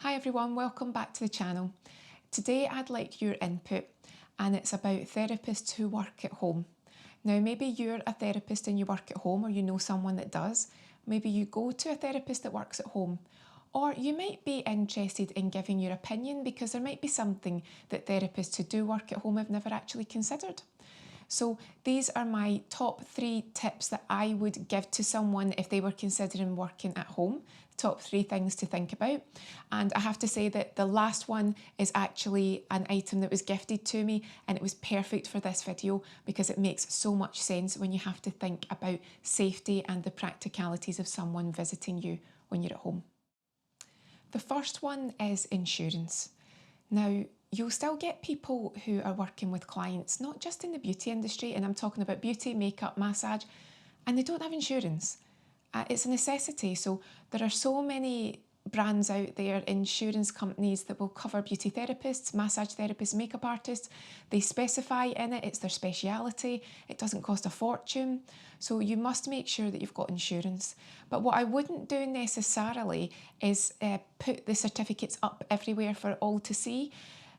Hi everyone, welcome back to the channel. Today I'd like your input and it's about therapists who work at home. Now maybe you're a therapist and you work at home or you know someone that does. Maybe you go to a therapist that works at home. Or you might be interested in giving your opinion because there might be something that therapists who do work at home have never actually considered. So these are my top 3 tips that I would give to someone if they were considering working at home. Top 3 things to think about. And I have to say that the last one is actually an item that was gifted to me and it was perfect for this video because it makes so much sense when you have to think about safety and the practicalities of someone visiting you when you're at home. The first one is insurance. Now, you'll still get people who are working with clients, not just in the beauty industry, and I'm talking about beauty, makeup, massage, and they don't have insurance. It's a necessity. So there are so many brands out there, insurance companies that will cover beauty therapists, massage therapists, makeup artists. They specify in it, it's their speciality. It doesn't cost a fortune. So you must make sure that you've got insurance. But what I wouldn't do necessarily is put the certificates up everywhere for all to see.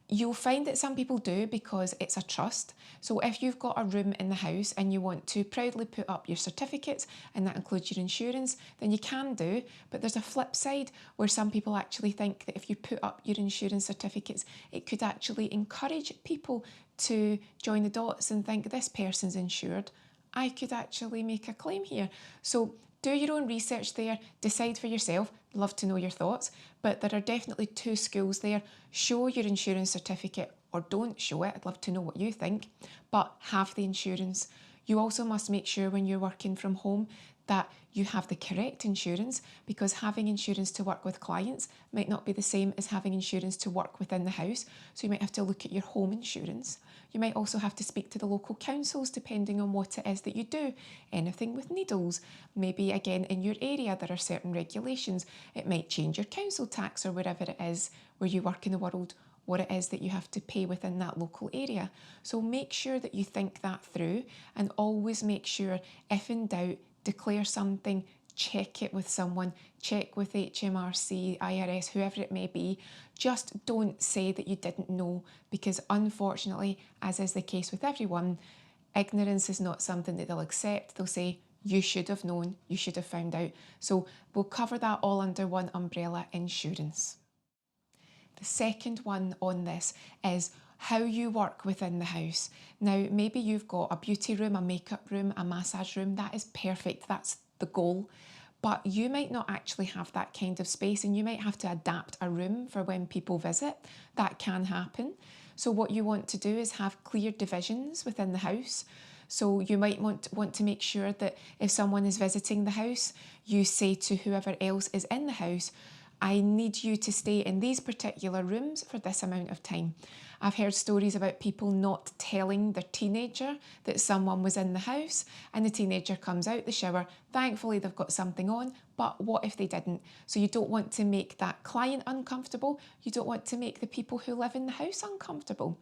You'll find that some people do because it's a trust. So if you've got a room in the house and you want to proudly put up your certificates and that includes your insurance, then you can do. But there's a flip side where some people actually think that if you put up your insurance certificates, it could actually encourage people to join the dots and think this person's insured. I could actually make a claim here. So do your own research there, decide for yourself, love to know your thoughts, but there are definitely 2 schools there. Show your insurance certificate or don't show it, I'd love to know what you think, but have the insurance. You also must make sure when you're working from home that you have the correct insurance because having insurance to work with clients might not be the same as having insurance to work within the house. So you might have to look at your home insurance. You might also have to speak to the local councils depending on what it is that you do. Anything with needles, maybe again in your area there are certain regulations. It might change your council tax or wherever it is where you work in the world, what it is that you have to pay within that local area. So make sure that you think that through and always make sure, if in doubt, declare something, check it with someone, check with HMRC, IRS, whoever it may be. Just don't say that you didn't know because unfortunately, as is the case with everyone, ignorance is not something that they'll accept. They'll say, you should have known, you should have found out. So we'll cover that all under one umbrella, insurance. The second one on this is how you work within the house. Now, maybe you've got a beauty room, a makeup room, a massage room. That is perfect. That's the goal. But you might not actually have that kind of space and you might have to adapt a room for when people visit. That can happen. So what you want to do is have clear divisions within the house. So you might want to make sure that if someone is visiting the house, you say to whoever else is in the house, I need you to stay in these particular rooms for this amount of time. I've heard stories about people not telling their teenager that someone was in the house and the teenager comes out the shower. Thankfully, they've got something on, but what if they didn't? So you don't want to make that client uncomfortable. You don't want to make the people who live in the house uncomfortable.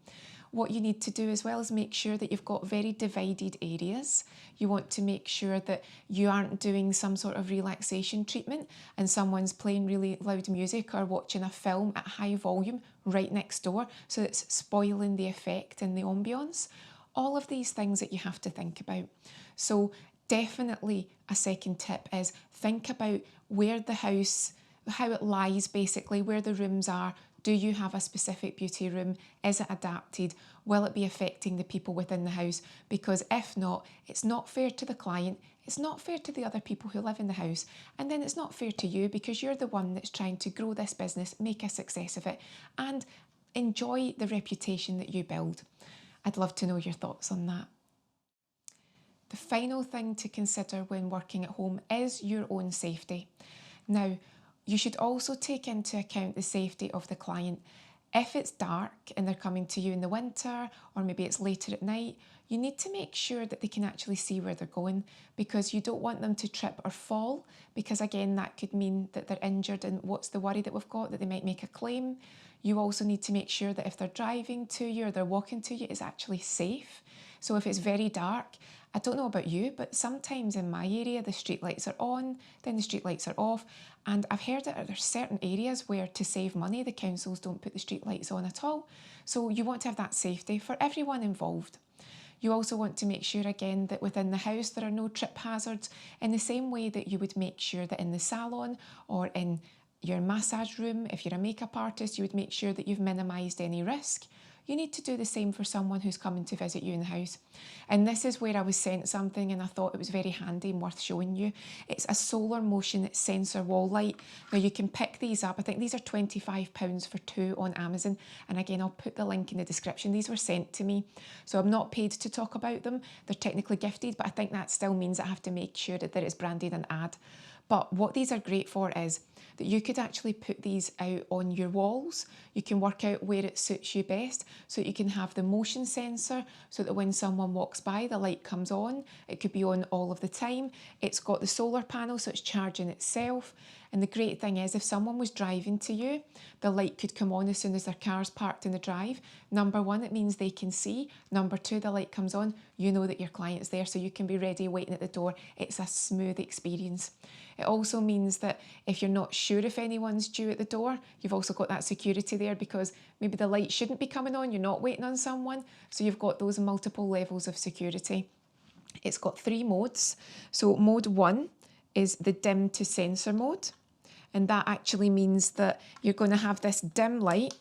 What you need to do as well is make sure that you've got very divided areas. You want to make sure that you aren't doing some sort of relaxation treatment and someone's playing really loud music or watching a film at high volume right next door, so it's spoiling the effect and the ambience. All of these things that you have to think about. So definitely a second tip is think about where the house, how it lies basically, where the rooms are. Do you have a specific beauty room? Is it adapted? Will it be affecting the people within the house? Because if not, it's not fair to the client, it's not fair to the other people who live in the house, and then it's not fair to you because you're the one that's trying to grow this business, make a success of it, and enjoy the reputation that you build. I'd love to know your thoughts on that. The final thing to consider when working at home is your own safety. Now, you should also take into account the safety of the client. If it's dark and they're coming to you in the winter, or maybe it's later at night, you need to make sure that they can actually see where they're going because you don't want them to trip or fall because again, that could mean that they're injured and what's the worry that we've got, that they might make a claim. You also need to make sure that if they're driving to you or they're walking to you, it's actually safe. So if it's very dark, I don't know about you, but sometimes in my area, the street lights are on, then the street lights are off. And I've heard that there's certain areas where to save money, the councils don't put the street lights on at all. So you want to have that safety for everyone involved. You also want to make sure again that within the house there are no trip hazards, in the same way that you would make sure that in the salon or in your massage room, if you're a makeup artist, you would make sure that you've minimised any risk. You need to do the same for someone who's coming to visit you in the house. And this is where I was sent something and I thought it was very handy and worth showing you. It's a solar motion sensor wall light. Now you can pick these up. I think these are £25 for 2 on Amazon. And again, I'll put the link in the description. These were sent to me. So I'm not paid to talk about them. They're technically gifted, but I think that still means I have to make sure that it's branded an ad. But what these are great for is that you could actually put these out on your walls. You can work out where it suits you best, so that you can have the motion sensor so that when someone walks by, the light comes on. It could be on all of the time. It's got the solar panel, so it's charging itself. And the great thing is, if someone was driving to you, the light could come on as soon as their car's parked in the drive. Number one, it means they can see. Number two, the light comes on, you know that your client's there, so you can be ready waiting at the door. It's a smooth experience. It also means that if you're not sure if anyone's due at the door, you've also got that security there, because maybe the light shouldn't be coming on, you're not waiting on someone, so you've got those multiple levels of security. It's got 3 modes. So mode 1 is the dim to sensor mode, and that actually means that you're going to have this dim light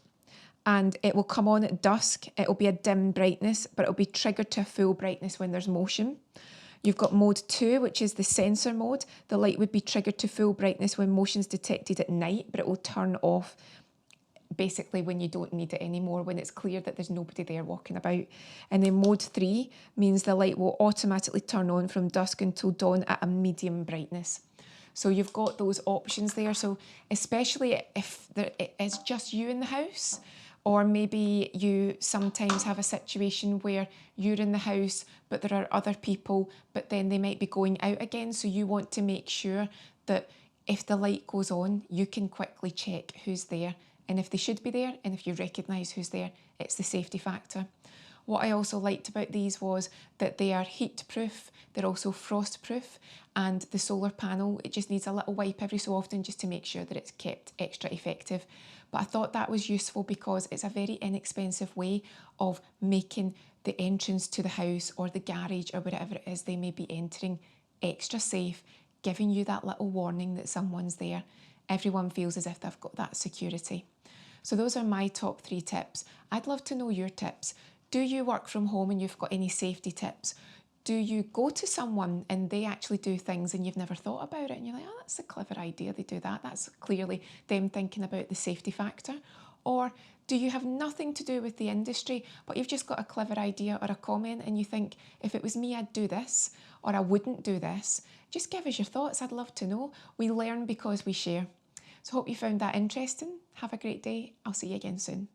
and it will come on at dusk. It'll be a dim brightness, but it'll be triggered to a full brightness when there's motion. You've got mode 2, which is the sensor mode. The light would be triggered to full brightness when motion's detected at night, but it will turn off basically when you don't need it anymore, when it's clear that there's nobody there walking about. And then mode 3 means the light will automatically turn on from dusk until dawn at a medium brightness. So you've got those options there. So especially if it's just you in the house, or maybe you sometimes have a situation where you're in the house, but there are other people, but then they might be going out again. So you want to make sure that if the light goes on, you can quickly check who's there, and if they should be there, and if you recognise who's there, it's the safety factor. What I also liked about these was that they are heat proof, they're also frost proof, and the solar panel, it just needs a little wipe every so often just to make sure that it's kept extra effective. But I thought that was useful because it's a very inexpensive way of making the entrance to the house or the garage or wherever it is they may be entering extra safe, giving you that little warning that someone's there. Everyone feels as if they've got that security. So those are my top 3 tips. I'd love to know your tips. Do you work from home and you've got any safety tips? Do you go to someone and they actually do things and you've never thought about it and you're like, oh, that's a clever idea, they do that. That's clearly them thinking about the safety factor. Or do you have nothing to do with the industry, but you've just got a clever idea or a comment and you think, if it was me, I'd do this, or I wouldn't do this? Just give us your thoughts. I'd love to know. We learn because we share. So hope you found that interesting. Have a great day. I'll see you again soon.